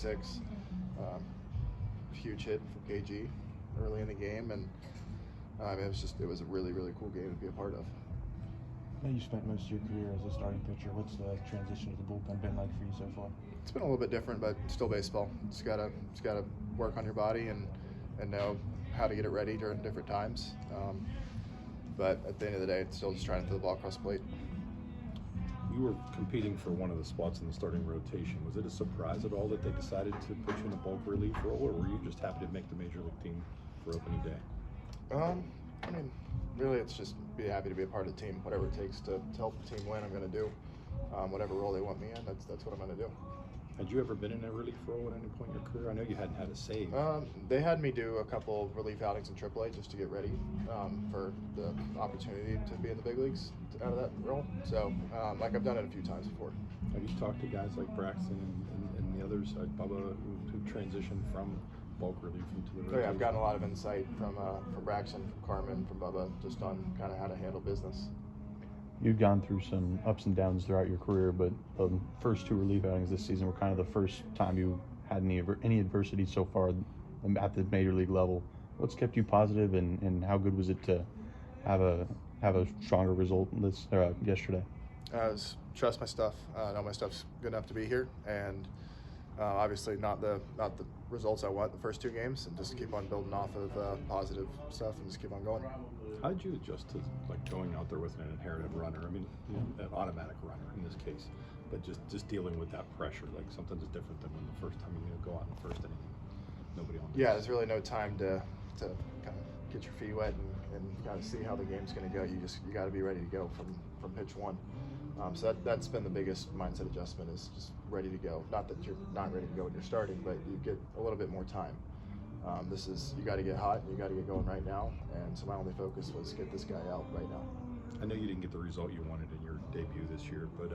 6. Huge hit from KG early in the game, and it was a really, really cool game to be a part of. Now you spent most of your career as a starting pitcher. What's the transition to the bullpen been like for you so far? It's been a little bit different, but still baseball. Just gotta work on your body and know how to get it ready during different times. But at the end of the day, it's still just trying to throw the ball across the plate. You were competing for one of the spots in the starting rotation. Was it a surprise at all that they decided to put you in a bulk relief role, or were you just happy to make the major league team for opening day? I mean, really, it's just be happy to be a part of the team. Whatever it takes to help the team win, I'm going to do. Whatever role they want me in, that's what I'm going to do. Had you ever been in a relief role at any point in your career? I know you hadn't had a save. They had me do a couple of relief outings in AAA just to get ready for the opportunity to be in the big leagues out of that role. So, I've done it a few times before. Have you talked to guys like Braxton and the others, like Bubba, who transitioned from bulk relief into the rotation? Oh, yeah, I've gotten a lot of insight from Braxton, from Carmen, from Bubba, just on kind of how to handle business. You've gone through some ups and downs throughout your career, but the first 2 relief outings this season were kind of the first time you had any adversity so far at the major league level. What's kept you positive, and how good was it to have a stronger result yesterday? Trust my stuff. Know my stuff's good enough to be here, and obviously not the results I want the first 2 games, and just keep on building off of positive stuff and just keep on going. How did you adjust to going out there with an inherited runner? I mean, an automatic runner in this case, but just dealing with that pressure, like something's different than when the first time you go out in the first inning, nobody on. Yeah, there's really no time to kind of get your feet wet and kind of see how the game's going to go. You got to be ready to go from pitch 1. So that's been the biggest mindset adjustment, is just ready to go. Not that you're not ready to go when you're starting, but you get a little bit more time. You got to get hot and you got to get going right now. And so my only focus was get this guy out right now. I know you didn't get the result you wanted in your debut this year, but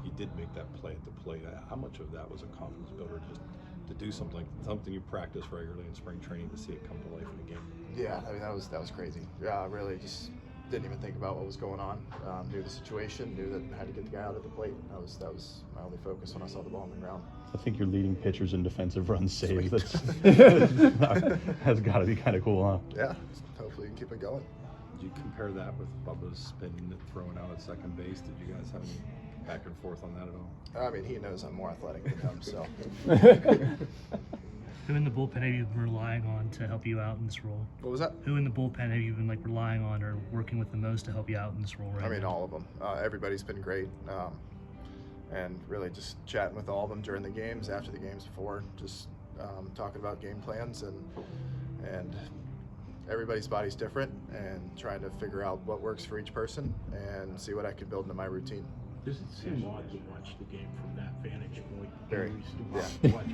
you did make that play at the plate. How much of that was a confidence builder, just to do something you practice regularly in spring training, to see it come to life in a game? Yeah, I mean that was crazy. Yeah, really just didn't even think about what was going on. Knew the situation, knew that I had to get the guy out at the plate. That was my only focus when I saw the ball on the ground. I think you're leading pitchers in defensive runs saved. That's got to be kind of cool, huh? Yeah, hopefully you can keep it going. Did you compare that with Bubba's spin throwing out at second base? Did you guys have any back and forth on that at all? I mean, he knows I'm more athletic than him, so. Who in the bullpen have you been relying on to help you out in this role? What was that? Who in the bullpen have you been relying on or working with the most to help you out in this role right now? I mean, all of them. Everybody's been great. And really just chatting with all of them during the games, after the games, before, just talking about game plans, and everybody's body's different, and trying to figure out what works for each person and see what I can build into my routine. Does it seem odd to watch the game from that vantage point? Very.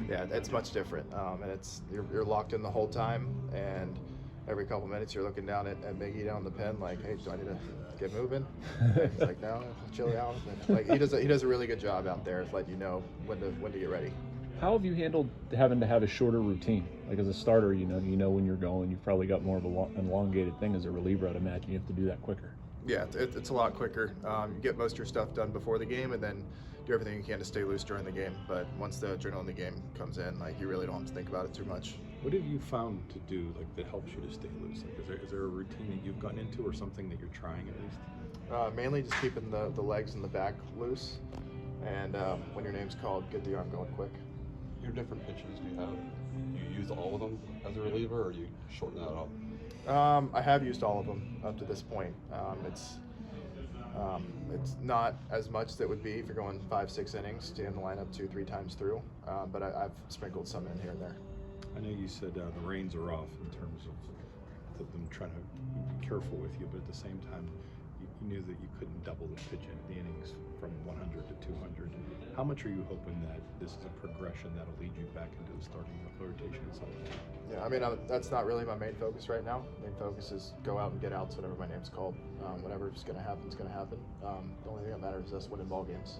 Yeah, it's much different, and you're locked in the whole time, and every couple minutes you're looking down at Miggy down the pen, like, hey, do I need to get moving? And he's like, no, chill out. Like he does a really good job out there of letting you know when to get ready. How have you handled having to have a shorter routine? Like as a starter, you know when you're going. You've probably got more of an elongated thing. As a reliever, I'd imagine you have to do that quicker. Yeah, it's a lot quicker. You get most of your stuff done before the game, and then do everything you can to stay loose during the game. But once the adrenaline in the game comes in, you really don't have to think about it too much. What have you found to do that helps you to stay loose? Is there a routine that you've gotten into, or something that you're trying at least? Mainly just keeping the legs and the back loose, and when your name's called, get the arm going quick. Your different pitches, you use all of them as a reliever, or you shorten that up? I have used all of them up to this point. It's not as much as it would be if you're going 5-6 innings to end the lineup 2-3 times through, but I've sprinkled some in here and there. I know you said the reins are off in terms of them trying to be careful with you, but at the same time, you knew that you couldn't double the innings from 100 to 200. How much are you hoping that this is a progression that'll lead you back into the starting rotation at some point? Yeah, I mean, that's not really my main focus right now. Main focus is go out and get outs whenever my name's called. Whatever's going to happen is going to happen. The only thing that matters is us winning ball games.